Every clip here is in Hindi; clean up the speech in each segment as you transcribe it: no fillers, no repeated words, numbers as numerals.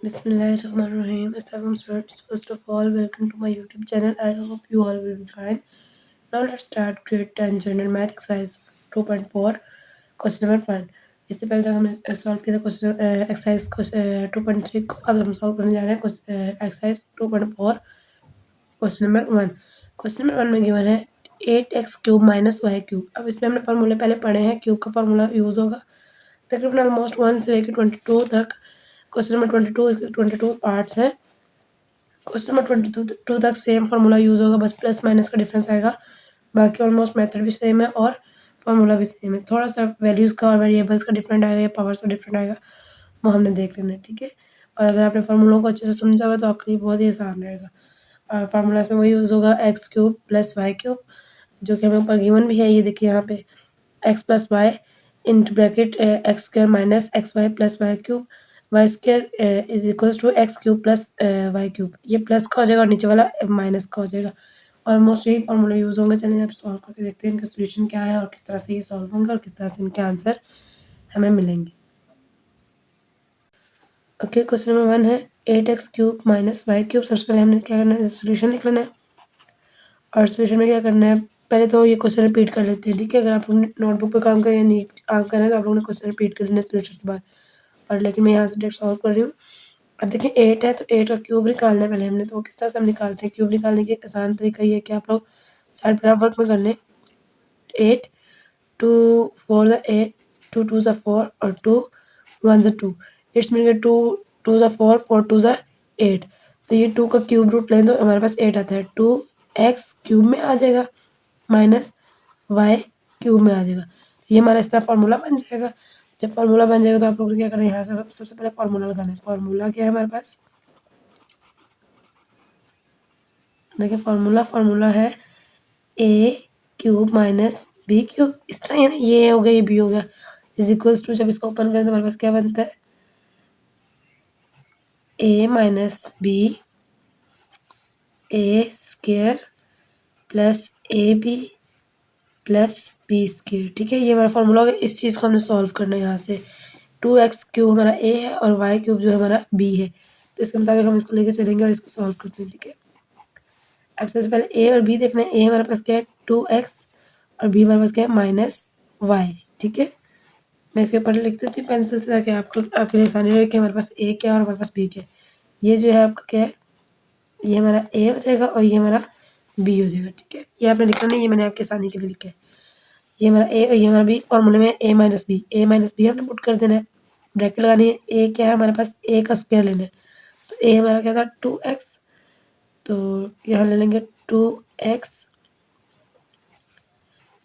Bismillahirrahmanirrahim. Assalamu students. First of all, welcome to my YouTube channel. I hope you all will be fine. Now let's start grade 10 general math exercise 2.4 question number 1. इससे पहले तक हमने सॉल्व किया था क्वेश्चन एक्सरसाइज 2.3 को अब हम सॉल्व करने जा रहे हैं exercise 2.4 question number 1. Question number 1 में गिवन है 8x cube minus Y cube. अब इसमें हमने फॉर्मूले पहले पढ़े हैं. क्यूब का फॉर्मूला यूज होगा तकरीबन ऑलमोस्ट 1 से लेकर 22 तक. क्वेश्चन नंबर 22 इसके 22 पार्ट्स हैं. क्वेश्चन नंबर 22 तक सेम फार्मूला यूज होगा, बस प्लस माइनस का डिफरेंस आएगा. बाकी ऑलमोस्ट मेथड भी सेम है और फार्मूला भी सेम है. थोड़ा सा वैल्यूज़ का और वेरिएबल्स का डिफरेंट आएगा या पावर्स का डिफरेंट आएगा, वो हमने देख लेना है. ठीक है. और अगर आपने फार्मूलों को अच्छे से समझा हुआ तो आपके लिए बहुत ही आसान रहेगा. और फार्मूला में वही यूज़ होगा x cube plus y cube, जो कि हमें ऊपर गिवन भी है. ये देखिए यहाँ पे x plus y into bracket x square minus x y plus y cube y square is equals to x cube plus y cube. ये प्लस का हो जाएगा और नीचे वाला माइनस का हो जाएगा. ऑलमोस्ट यही फॉर्मूला यूज़ होंगे. चलिए आप सॉल्व करके देखते हैं इनका सोल्यूशन क्या है और किस तरह से ये सॉल्व होंगे और किस तरह से इनके आंसर हमें मिलेंगे. ओके, क्वेश्चन नंबर 1 है 8x cube minus Y cube. सबसे पहले हमने क्या करना है, सोल्यूशन लिख लेना है. और सोल्यूशन में क्या करना है, पहले तो ये क्वेश्चन रिपीट कर लेते हैं. ठीक है. अगर आप लोग नोटबुक पे काम करें या नहीं काम कर रहे हैं तो आप लोगों ने क्वेश्चन रिपीट कर लेना है सोल्यूशन के बाद. और लेकिन मैं यहाँ से डायरेक्ट सॉल्व कर रही हूँ. अब देखिए 8 है तो 8 का क्यूब निकालना है पहले हमने. तो किस तरह से हम निकालते हैं क्यूब निकालने की आसान तरीका ये है कि आप लोग साइड बराबर वर्क में कर लें. 8 2 4 ज़ा 8 2 2 ज़ा 4 और 2 1 ज़ा 2. इट्स मीन 2 2 ज़ा 4 4 2 ज़ा 8. तो ये 2 का क्यूब रूट लें तो हमारे पास 8 आता है. 2x क्यूब में आ जाएगा माइनस y क्यूब में आ जाएगा. ये हमारा इस तरह फार्मूला बन जाएगा. जब फार्मूला बन जाएगा तो आप लोगों को क्या करना है, यहाँ से सबसे पहले फार्मूला लगाना है. फार्मूला क्या है हमारे पास, देखिए फार्मूला है a cube minus B cube. इस तरह है ना, ये हो गया ये बी हो गया इज इक्वल्स टू, जब इसको ओपन करें तो हमारे पास क्या बनता है, a minus b a square plus A B plus B square. ठीक है. ये हमारा फार्मूला होगा. इस चीज़ को हमने सॉल्व करना है. यहाँ से 2x क्यूब हमारा a है और y क्यूब जो है हमारा b है. तो इसके मुताबिक हम इसको लेके चलेंगे और इसको सॉल्व करते हैं. ठीक है. अब सबसे पहले a और b देखना है. a हमारे पास क्या है 2x और b हमारे पास क्या है माइनस y. ठीक है. मैं इसके ऊपर लिख देती हूँ पेंसिल से ताकि आपको आपके लिए आसानी रहे कि हमारे पास a क्या है और हमारे पास b क्या है. ये जो है आपका क्या है, ये हमारा a हो जाएगा और ये हमारा b हो जाएगा. ठीक है. ये आपने लिखना नहीं, ये मैंने आपकी आसानी के लिए लिखा है. ये हमारा a और ये हमारा b. फॉर्मूले में a माइनस बी हमने पुट कर देना है. ब्रैकेट लगानी है. a क्या है हमारे पास, a का स्क्वायर लेना है. तो a हमारा क्या था 2x, तो यहाँ ले लेंगे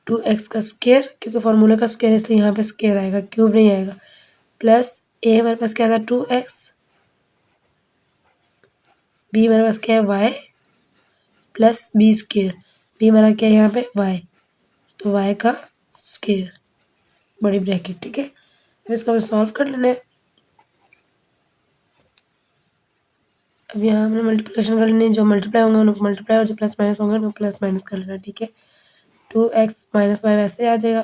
2x का स्क्वायर, क्योंकि फॉर्मूले का स्क्वायर इसलिए यहाँ पे स्क्वायर आएगा, क्यूब नहीं आएगा. प्लस a हमारे पास क्या था 2x, b हमारे पास क्या है y plus B square. b हमारा क्या है यहाँ पे y, तो y का स्क्वायर बड़ी ब्रैकेट. ठीक है. अब इसको हमें सॉल्व कर लेना है. अब यहाँ हमने मल्टीप्लिकेशन कर लेनी है. जो मल्टीप्लाई होंगे उनको मल्टीप्लाई और जो प्लस माइनस होंगे उनको प्लस माइनस कर लेना. ठीक है. 2x माइनस वाई वैसे आ जाएगा.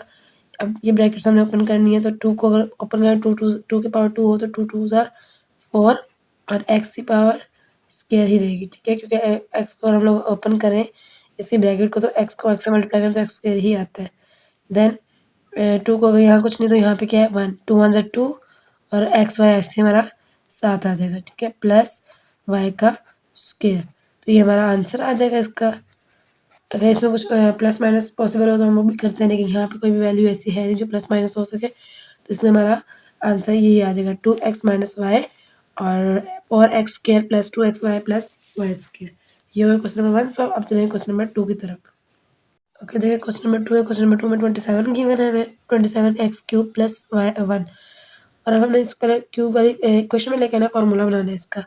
अब ये ब्रैकेट्स हमने ओपन करनी है तो 2 को अगर ओपन करें 2 की पावर 2 हो तो 2 2 ज़ा 4 और x की पावर स्क्वायर ही रहेगी. ठीक है. क्योंकि x को हम लोग ओपन करें इसकी ब्रैकेट को तो x को x से मल्टीप्लाई करें तो x स्क्वायर ही आता है. देन 2 को अगर यहाँ कुछ नहीं तो यहाँ पे क्या है 1 2 1 ज़ा 2 और x y ऐसे हमारा 7 आ जाएगा. ठीक है. प्लस y का स्क्वायर. तो ये हमारा आंसर आ जाएगा इसका. अगर इसमें कुछ प्लस माइनस पॉसिबल हो तो हम वो भी करते हैं, लेकिन यहाँ पे कोई भी वैल्यू ऐसी है नहीं जो प्लस माइनस हो सके. तो इसलिए हमारा आंसर यही आ जाएगा 2x माइनस वाई और x square plus 2xy plus y square. ये हो क्वेश्चन नंबर 1. सो अब चलेंगे क्वेश्चन नंबर 2 की तरफ. ओके, देखिए क्वेश्चन नंबर 2 है. क्वेश्चन नंबर 2 में 27 गिवन है हमें. 27x cube plus Y 1. और अब हमने इसको पहले क्यूब वाली क्वेश्चन में लेके आना फार्मूला बनाना है इसका.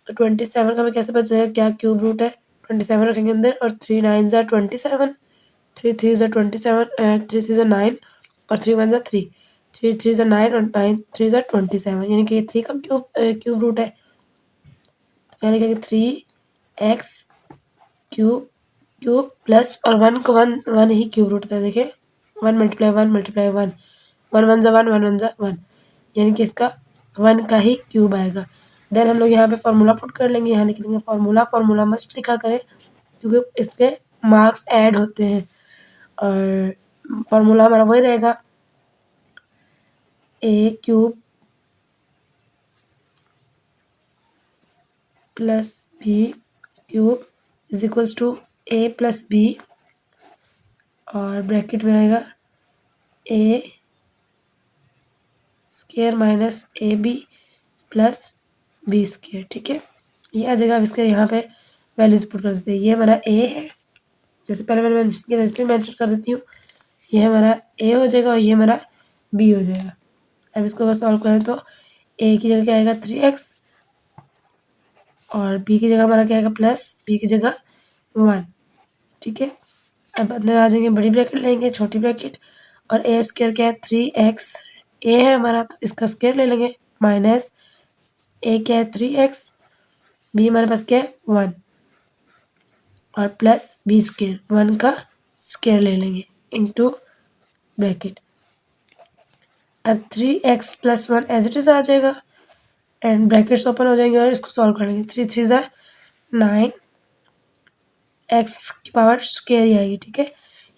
तो 27 का हमें कैसे पता चलेगा क्या क्यूब रूट है. 27 रखेंगे अंदर और 3 9 ज़ा 27, 3 3 ज़ा 27, 3 3 ज़ा 9 और 3 1 ज़ा 3, 3 3 ज़ा 9 और 9 3 ज़ा 27, यानी कि 3 का क्यूब रूट है. यानी कि 3x क्यूब प्लस और 1 को 1 ही क्यूब रूट होता है. देखिए 1 मल्टीप्लाई 1 मल्टीप्लाई 1 1 1 ज़ा 1 1 1 ज़ा 1, यानी कि इसका 1 का ही क्यूब आएगा. देन हम लोग यहाँ पे फार्मूला पुट कर लेंगे, यहाँ लिख लेंगे फार्मूला मस्ट लिखा करें क्योंकि इस पर मार्क्स ऐड होते हैं। और फार्मूला हमारा वही रहेगा A cube plus B cube is equals to A plus B, और ब्रैकेट में आएगा A square minus A B plus B square. ठीक है, ये आ जाएगा। अब इसके यहाँ पे वैल्यूज पुट कर देते हैं। ये हमारा ए है, जैसे पहले मैंने मेंशन किया था इस पर मेंशन कर देती हूँ। ये हमारा ए हो जाएगा और ये हमारा बी हो जाएगा। अब इसको अगर सॉल्व करें तो ए की जगह क्या आएगा 3x, और बी की जगह हमारा क्या आएगा प्लस बी की जगह 1। ठीक है, अब अंदर आ जाएंगे, बड़ी ब्रैकेट लेंगे, छोटी ब्रैकेट, और ए स्क्वायर क्या है 3x, ए है हमारा तो इसका स्क्वायर ले लेंगे, माइनस ए क्या है 3x, बी हमारे पास क्या है 1, और प्लस बी स्क्वायर 1 का स्क्वायर ले लेंगे इनटू ब्रैकेट। अब 3x plus 1 as it is आ जाएगा एंड ब्रैकेट्स ओपन हो जाएंगे और इसको सॉल्व कर लेंगे। 3 3 ज़ा 9, एक्स की पावर स्क्वायर ही आएगी। ठीक है,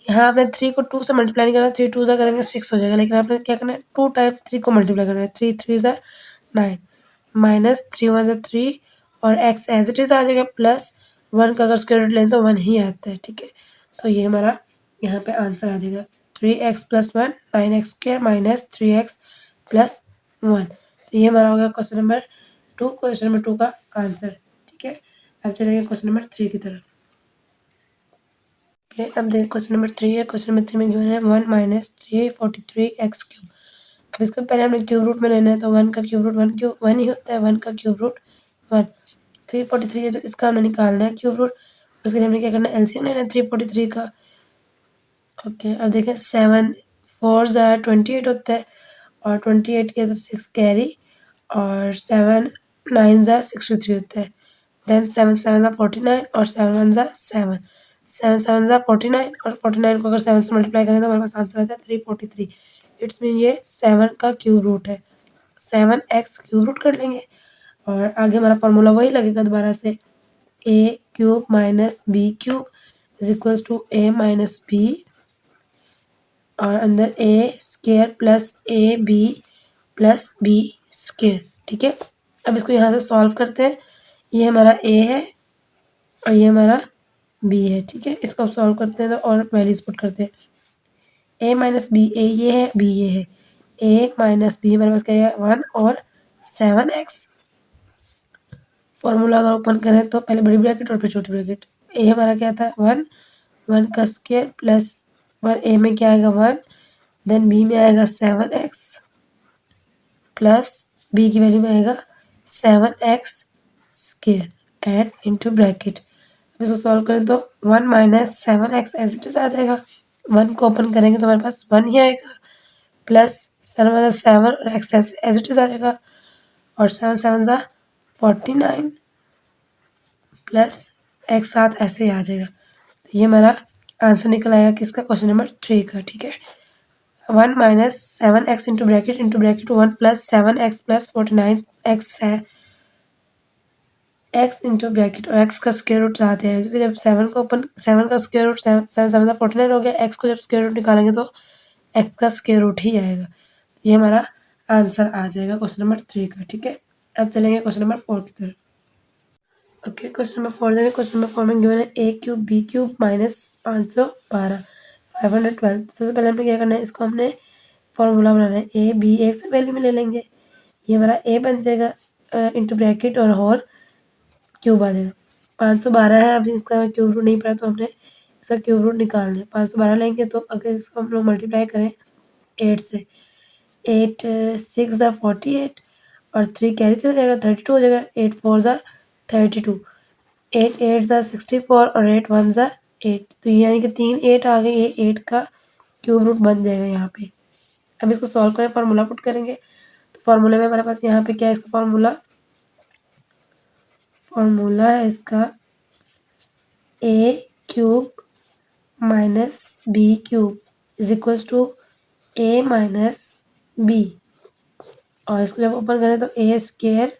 यहाँ आपने 3 को 2 से मल्टीप्लाई नहीं करना, 3 2 ज़ा करेंगे 6 हो जाएगा, लेकिन आपने क्या करना है 2 टाइम 3 को मल्टीप्लाई करना है। 3 3 ज़ा 9 माइनस 3 1 ज़ा 3, और एक्स एज इट इज आ जाएगा, प्लस 1 का अगर स्क्वायर रूट लें तो 1 ही आता है। ठीक है, तो ये हमारा यहाँ पे आंसर आ जाएगा 3x plus 1 9x square minus 3x plus 1। तो ये हमारा होगा क्वेश्चन नंबर 2, क्वेश्चन नंबर 2 का आंसर। ठीक है, अब चलेंगे क्वेश्चन नंबर 3 की तरफ। ओके, अब देखिए क्वेश्चन नंबर 3 है। क्वेश्चन नंबर 3 में गिवन है 1 माइनस 343x क्यूब। अब इसको पहले हमने क्यूब रूट में लेना है, तो 1 का क्यूब रूट 1 ही होता है, 1 का क्यूब रूट 1। 343 है तो इसका हमने निकालना है क्यूब रूट, उसके लिए हमने क्या करना है एलसीएम लेना है 343 का। ओके, अब देखें 7 4 ज़ा 28 होता है, और 28 के तो 6 कैरी, और 7 9 ज़ा 63 होता है। देन 7 7 ज़ा 49, और 7 1 ज़ा 7, 7 7 ज़ा 49, और 49 को अगर 7 से मल्टीप्लाई करें तो हमारे पास आंसर आता है 343। इट्स मीन ये 7 का क्यूब रूट है। 7x क्यूब रूट कर लेंगे, और आगे हमारा फॉर्मूला वही लगेगा दोबारा से, A cube minus B cube is equals to A minus B, और अंदर A square plus A B plus B square. ठीक है, अब इसको यहाँ से सॉल्व करते हैं। ये हमारा ए है और ये हमारा बी है। ठीक है, इसको सॉल्व करते हैं तो और वैल्यूज पुट करते हैं। ए माइनस बी, ए ये है बी ये है, ए माइनस बी हमारे पास क्या है 1 और 7x। फॉर्मूला अगर ओपन करें तो पहले बड़ी ब्रैकेट और फिर छोटी ब्रैकेट। ए हमारा क्या था 1, 1 का स्क्वायर प्लस 1, ए में क्या आएगा 1, देन बी में आएगा 7x प्लस बी की वैल्यू में आएगा 7x square add into bracket. अब इसको सॉल्व करें तो 1 minus 7x as it is आ जाएगा। 1 को ओपन करेंगे तो हमारे पास 1 ही आएगा, प्लस 7 माइनस 7 और x एज इट इज आ जाएगा, और 7 7 ज़ा 49 प्लस x साथ ऐसे ही आ जाएगा। तो ये हमारा आंसर निकल आएगा किसका, क्वेश्चन नंबर 3 का। ठीक है, 1 minus 7x into bracket 1 plus 7x plus 49x है, x इंटू ब्रैकेट, और x का स्क्वायर रूट चाहते हैं क्योंकि जब 7 का स्क्वायर रूट 7 7 49 हो गया, x को जब स्क्वायर रूट निकालेंगे तो x का स्क्वायर रूट ही आएगा। ये हमारा आंसर आ जाएगा क्वेश्चन नंबर 3 का। ठीक है, अब चलेंगे क्वेश्चन नंबर 4 की तरफ। ओके, क्वेश्चन नंबर 4 देखें। क्वेश्चन नंबर 4 में गिवन है ए क्यूब बी क्यूब माइनस 512 512। सबसे पहले हमें क्या करना है, इसको हमने फॉर्मूला बनाना है। ए बी एक से वैल्यू में ले लेंगे, ये हमारा ए बन जाएगा इंटू ब्रैकेट और होल क्यूब आ जाएगा। 512 है, अभी इसका क्यूब रूट नहीं पड़ा तो हमने इसका क्यूब रूट निकालना है। 512 लेंगे तो अगर इसको हम लोग मल्टीप्लाई करें 8 से, 8 6 ज़ा 48, और 3 कैरी चला जाएगा 32 हो जाएगा, 8 4 ज़ा 32, 8 8 ज़ा 64, और 8 1 ज़ा 8। तो यानी कि 3 8 आ गए, ये 8 का क्यूब रूट बन जाएगा यहाँ पे। अब इसको सॉल्व करें, फार्मूला पुट करेंगे, तो फार्मूले में हमारे पास यहाँ पे क्या है, इसका फार्मूला है इसका A cube minus B cube is equals to A minus B, और इसको जब ओपन करें तो A square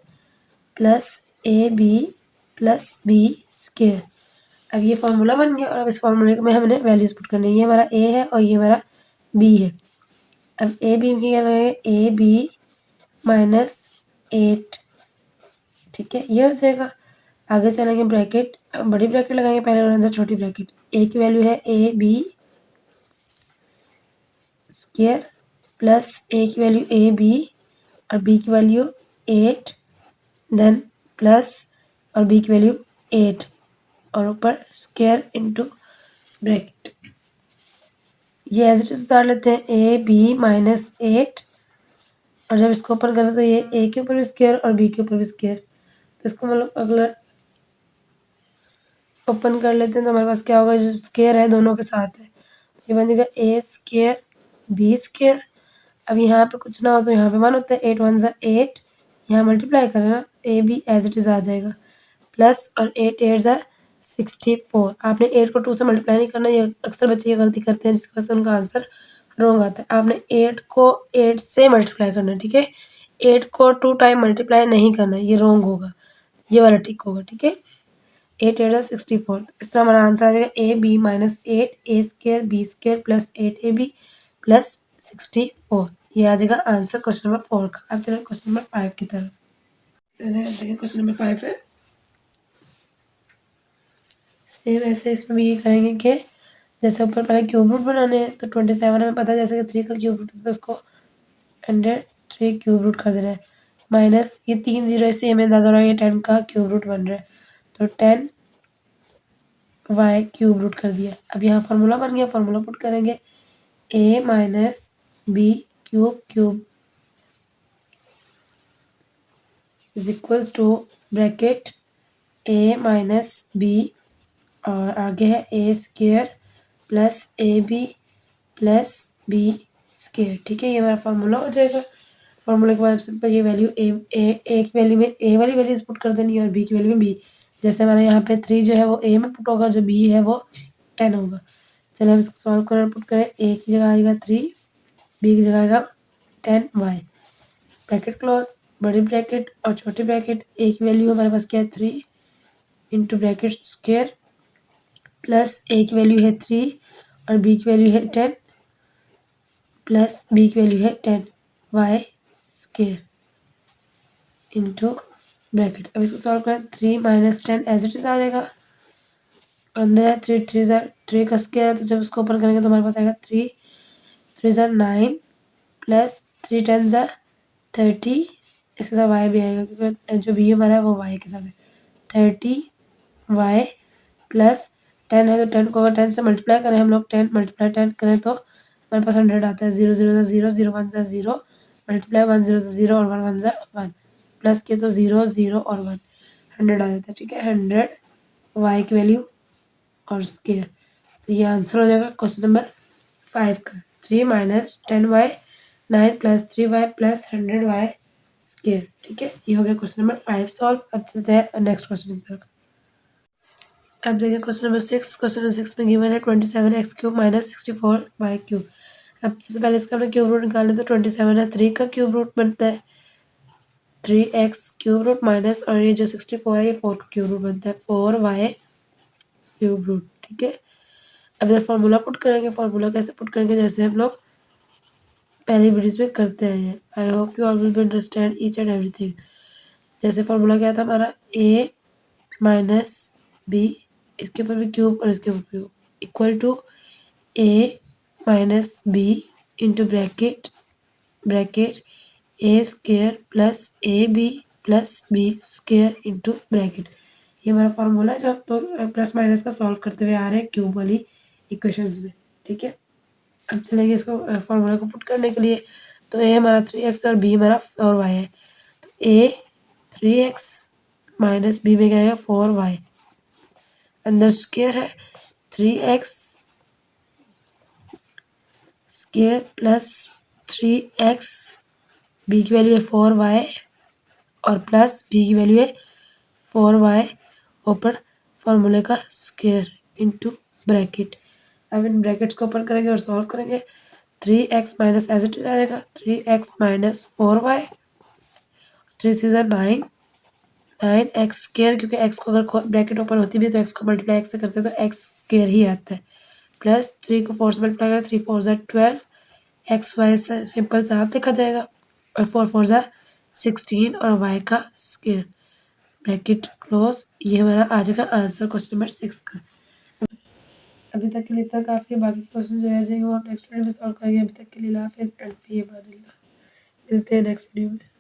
plus A B plus B square. अब ये फॉर्मूला बन गया और अब इस फॉर्मूले में हमने वैल्यूज पुट करनी है। ये हमारा ए है और ये हमारा बी है। अब ए बी की क्या लगाएंगे, ए बी माइनस 8, ठीक है, ये हो जाएगा। आगे चलेंगे ब्रैकेट, बड़ी ब्रैकेट लगाएंगे पहले और अंदर छोटी ब्रैकेट। ए की वैल्यू है ए बी स्क्वायर प्लस ए की वैल्यू ए बी और बी की वैल्यू 8, देन प्लस और बी की वैल्यू 8 और ऊपर स्क्वायर इनटू ब्रैकेट। ये एज इट इज उतार लेते हैं, ए बी माइनस 8 और जब इसको ओपन करें तो ये ए के ऊपर भी स्क्वायर और बी के ऊपर भी स्क्वायर। तो इसको मतलब अगला ओपन कर लेते हैं तो हमारे पास क्या होगा, जो स्क्वायर है दोनों के साथ है, ये बन जाएगा ए स्क्वायर बी स्क्वायर। अब यहाँ पे कुछ ना हो तो यहाँ पे 1 होता है, 8 1 ज़ा 8, यहाँ मल्टीप्लाई करें ना, A B as it is आ जाएगा प्लस और 8 8 ज़ा 64। आपने 8 को 2 से मल्टीप्लाई नहीं करना, ये अक्सर बच्चे ये गलती करते हैं जिसकी वजह से उनका आंसर रॉन्ग आता है। आपने 8 को 8 से मल्टीप्लाई करना है, ठीक है, 8 को 2 टाइम मल्टीप्लाई नहीं करना है, ये रॉन्ग होगा, ये वाला टिक होगा, ठीक है। 8 8 64, इस तरह हमारा आंसर आ जाएगा a b minus 8 a square b square plus 8 a B plus 64। ये आ जाएगा आंसर क्वेश्चन नंबर 4 का। अब चले क्वेश्चन नंबर 5 की तरफ। चलिए देखिए क्वेश्चन नंबर 5 है, सेम ऐसे इसमें भी ये करेंगे कि जैसे ऊपर पहले क्यूब रूट बनाने हैं तो 27 हमें पता है, जैसे कि 3 का क्यूब रूट है तो उसको 103 क्यूब रूट कर देना है, माइनस ये 3 जीरो इससे हमें अंदाजा हो रहा है ये 10 का क्यूब रूट बन रहा है, तो 10 वाई क्यूब रूट कर दिया। अब यहाँ फार्मूला बन गया, फार्मूला पुट करेंगे, a minus B cube cube is equals to bracket a minus B और आगे है a square plus A B plus b square, ठीक है, ये हमारा फार्मूला हो जाएगा। फार्मूले के बाद सिंपल ये वैल्यू ए की वैल्यू में ए वाली वैल्यूज पुट कर देनी है और बी की वैल्यू में बी। जैसे हमारे यहाँ पे 3 जो है वो ए में पुट होगा, जो बी है वो 10 होगा। चलिए हम इसको सॉल्व करें, पुट करें, ए की जगह आएगा 3, बी की जगह आएगा 10 वाई, ब्रैकेट क्लोज, बड़ी ब्रैकेट और छोटी ब्रैकेट। ए की वैल्यू हमारे पास क्या है 3 इंटू ब्रैकेट स्क्वेयर प्लस ए की वैल्यू है 3 और बी की वैल्यू है 10 प्लस बी की वैल्यू है 10 वाई स्क्वेयर इंटू ब्रैकेट। अब इसको सॉल्व करें, 3 माइनस 10 एज इट इज आ जाएगा, अंदर है 3 3 ज़ा 3 का स्क्वायर है तो जब इसको ओपन करेंगे तो हमारे पास आएगा 3 3 ज़ा 9 प्लस 3 10 ज़ा 30, इसके साथ वाई भी आएगा क्योंकि जो बी हमारा है वो वाई के साथ है, 30 वाई प्लस 10 है तो 10 को अगर 10 से मल्टीप्लाई करें हम लोग, 10 मल्टीप्लाई 10 करें तो हमारे पास 100 आता है, 0 0 0 0 1 0 मल्टीप्लाई 1 0 0 और 1 1 1 प्लस किए तो 0 0 और 1 100 आ जाता है, ठीक है, 100 वाई की वैल्यू और स्क्वायर। तो ये आंसर हो जाएगा क्वेश्चन नंबर 5 का, 3 minus 10 y 9 plus 3 y plus 100 y square, ठीक है, ये हो गया क्वेश्चन नंबर 5 सॉल्व। अब चलते हैं नेक्स्ट क्वेश्चन की तरफ। अब देखिए क्वेश्चन नंबर 6, क्वेश्चन नंबर 6 में गिवन है 27 x cube minus 64 y cube. अब सबसे पहले इसका हमने क्यूब रूट निकालना है तो 27 है, 3 का क्यूब रूट बनता है 3x क्यूब रूट माइनस और ये जो 64 है ये 4 का क्यूब रूट बनता है 4y क्यूब रूट, ठीक है। अब इधर फार्मूला पुट करेंगे, फार्मूला कैसे पुट करेंगे, जैसे हम लोग पहली वीडियोस में करते हैं। I hope you all will understand each and everything. जैसे फार्मूला क्या था हमारा, a माइनस बी, इसके ऊपर भी क्यूब और इसके ऊपर cube, equal to a minus b into bracket bracket a square plus A B plus b square into bracket. ये हमारा फार्मूला है जो आप लोग प्लस माइनस का सॉल्व करते हुए आ रहे हैं क्यूब वाली इक्वेशंस में, ठीक है। अब चलेंगे इसको फार्मूला को पुट करने के लिए, तो ए हमारा 3x और बी हमारा 4y है, तो ए 3x माइनस बी में क्या आएगा 4y, अंदर स्क्वेयर है 3x square plus 3x, b की वैल्यू है 4y और प्लस बी की वैल्यू है 4y ऊपर फार्मूले का स्क्वायर इंटू ब्रैकेट। अब इन ब्रैकेट्स को ओपन करेंगे और सॉल्व करेंगे, 3x minus as it is आएगा 3x माइनस 4y, 3 3 9 9x² क्योंकि x को अगर ब्रैकेट ओपन होती भी है तो x को मल्टीप्लाई x से करते हैं तो x² ही आता है, प्लस 3 को 4 से मल्टीप्लाई करें 3 4 12, एक्स वाई से सिंपल साफ लिखा जाएगा और 4 4 16 और y का स्क्वायर ब्रैकेट क्लोज। ये हमारा आ जाएगा आंसर क्वेश्चन नंबर 6 का। अभी तक के लिए इतना काफ़ी है, बाकी क्वेश्चन जो रह जाएंगे वो आप नेक्स्ट वीडियो में सॉल्व करेंगे। अभी तक के लिए हाफिज़ एंड फी अमानिल्लाह। मिलते हैं नेक्स्ट वीडियो में।